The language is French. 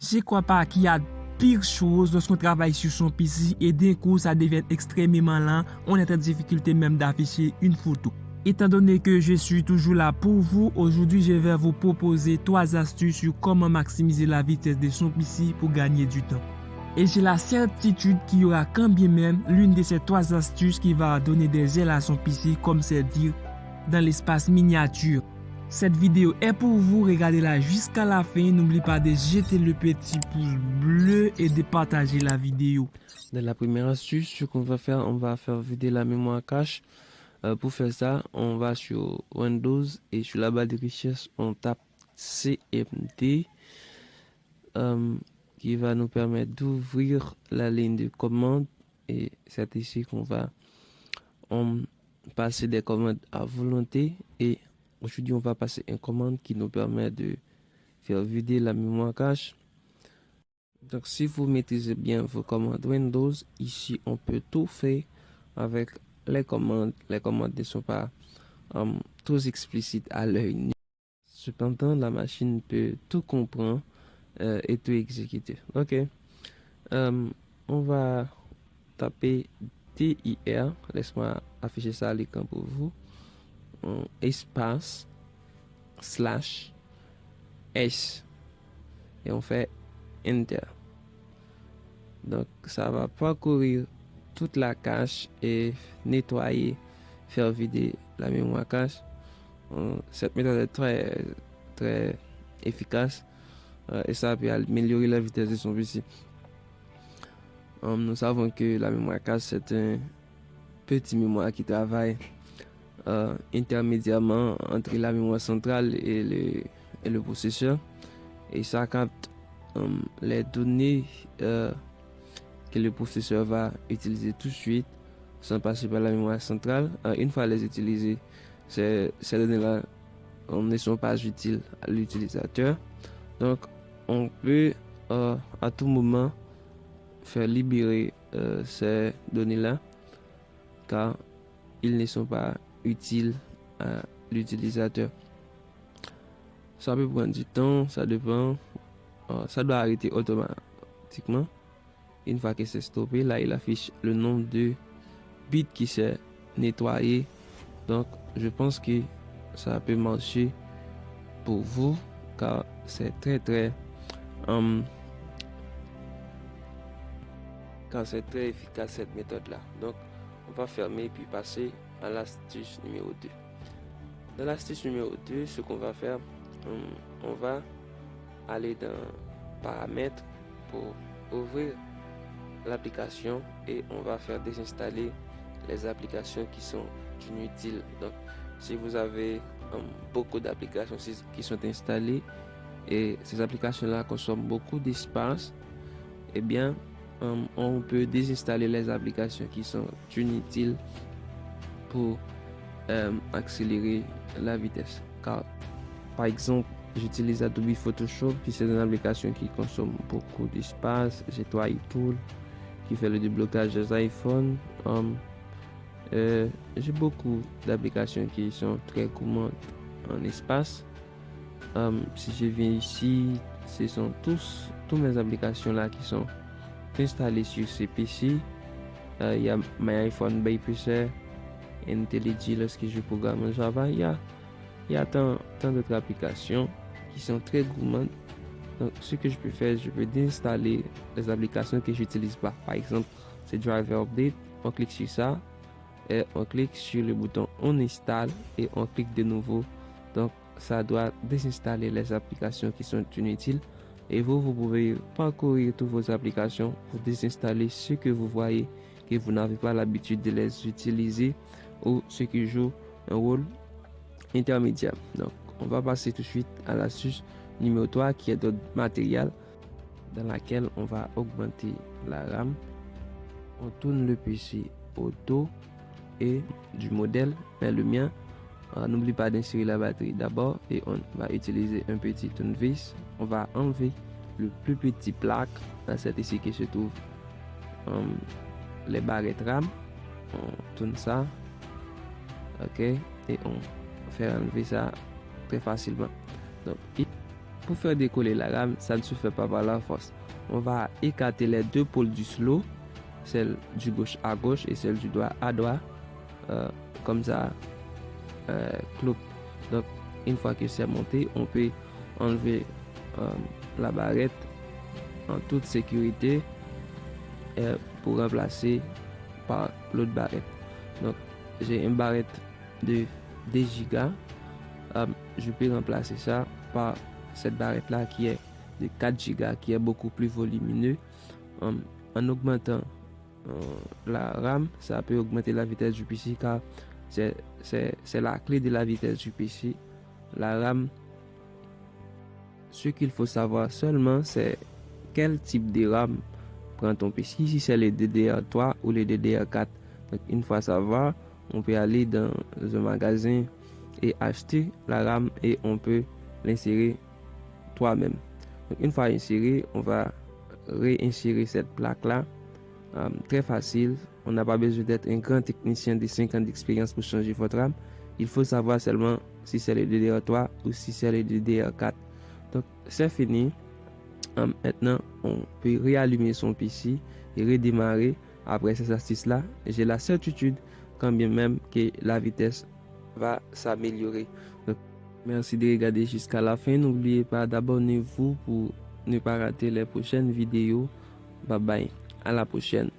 Je crois pas qu'il y a pire chose lorsqu'on travaille sur son PC et d'un coup ça devient extrêmement lent, on est en difficulté même d'afficher une photo. Étant donné que je suis toujours là pour vous, aujourd'hui je vais vous proposer 3 astuces sur comment maximiser la vitesse de son PC pour gagner du temps. Et j'ai la certitude qu'il y aura quand bien même l'une de ces 3 astuces qui va donner des ailes à son PC, comme c'est dire dans l'espace miniature. Cette vidéo est pour vous, regardez-la jusqu'à la fin. N'oubliez pas de jeter le petit pouce bleu et de partager la vidéo. Dans la première astuce, ce qu'on va faire, on va faire vider la mémoire cache. Pour faire ça, on va sur Windows et sur la barre de recherche, on tape CMD qui va nous permettre d'ouvrir la ligne de commande. Et c'est ici qu'on va passer des commandes à volonté. Et aujourd'hui, on va passer une commande qui nous permet de faire vider la mémoire cache. Donc, si vous maîtrisez bien vos commandes Windows, ici, on peut tout faire avec les commandes. Les commandes ne sont pas trop explicites à l'œil nu. Cependant, la machine peut tout comprendre et tout exécuter. Ok. On va taper TIR. Laisse-moi afficher ça à l'écran pour vous. Espace slash S. Et on fait Enter. Donc, ça va parcourir toute la cache et nettoyer, faire vider la mémoire cache. Cette méthode est très efficace et ça peut améliorer la vitesse de son PC. Nous savons que la mémoire cache, c'est un petit mémoire qui travaille intermédiairement entre la mémoire centrale et le processeur. Et ça capte les données que le processeur va utiliser tout de suite sans passer par la mémoire centrale. Une fois les utilisées, ces données-là ne sont pas utiles à l'utilisateur. Donc, on peut à tout moment faire libérer ces données-là car ils ne sont pas utiles à l'utilisateur. Ça peut prendre du temps, ça dépend. Ça doit arrêter automatiquement. Une fois que c'est stoppé, là, il affiche le nombre de bits qui s'est nettoyé. Donc, je pense que ça peut marcher pour vous car c'est très efficace cette méthode-là. Donc, on va fermer puis passer à l'astuce numéro 2. Dans l'astuce numéro 2, ce qu'on va faire, on va aller dans paramètres pour ouvrir l'application et on va faire désinstaller les applications qui sont inutiles. Donc, si vous avez beaucoup d'applications qui sont installées et ces applications-là consomment beaucoup d'espace, eh bien, on peut désinstaller les applications qui sont inutiles pour accélérer la vitesse. Car, par exemple, j'utilise Adobe Photoshop, puis c'est une application qui consomme beaucoup d'espace. J'ai Tool qui fait le déblocage des iPhones. J'ai beaucoup d'applications qui sont très gourmandes en espace. Si je viens ici, ce sont toutes mes applications là qui sont installées sur ces PC. Il y a My iPhone by PC, IntelliJ lorsque je programme en Java. Il y a tant d'autres applications qui sont très gourmandes. Donc, ce que je peux faire, je peux déinstaller les applications que j'utilise pas. Par exemple, c'est Driver Update. On clique sur ça et on clique sur le bouton on installe et on clique de nouveau. Donc, ça doit désinstaller les applications qui sont inutiles. Et vous pouvez parcourir toutes vos applications pour désinstaller ce que vous voyez que vous n'avez pas l'habitude de les utiliser ou ce qui joue un rôle intermédiaire. Donc, on va passer tout de suite à l'astuce numéro 3 qui est d'autres matériel dans laquelle on va augmenter la RAM. On tourne le PC auto et du modèle, mais le mien, n'oublie pas d'insérer la batterie d'abord et on va utiliser un petit tournevis. On va enlever le plus petit plaque dans cette ici qui se trouve les barrettes RAM. On tourne ça, ok, et on fait enlever ça très facilement. Donc pour faire décoller la RAM, ça ne se fait pas par la force. On va écarter les deux pôles du slow, celle du gauche à gauche et celle du droit à droite, comme ça, cloup. Donc, une fois que c'est monté, on peut enlever la barrette en toute sécurité pour remplacer par l'autre barrette. Donc, j'ai une barrette de 10 Go. Je peux remplacer ça par cette barrette là qui est de 4 Go, qui est beaucoup plus volumineux. En augmentant la RAM, ça peut augmenter la vitesse du PC car c'est la clé de la vitesse du PC. La RAM, ce qu'il faut savoir seulement, c'est quel type de RAM prend ton PC, si c'est les DDR3 ou les DDR4. Donc, une fois ça va, on peut aller dans un magasin et acheter la RAM et on peut l'insérer toi-même. Donc, une fois inséré, on va réinsérer cette plaque-là. Très facile. On n'a pas besoin d'être un grand technicien de 5 ans d'expérience pour changer votre RAM. Il faut savoir seulement si c'est le DDR3 ou si c'est le DDR4. Donc, c'est fini. Maintenant, on peut réallumer son PC et redémarrer. Après ces astuces-là, j'ai la certitude quand bien même que la vitesse va s'améliorer. Donc, merci de regarder jusqu'à la fin. N'oubliez pas d'abonner-vous pour ne pas rater les prochaines vidéos. Bye bye. À la prochaine.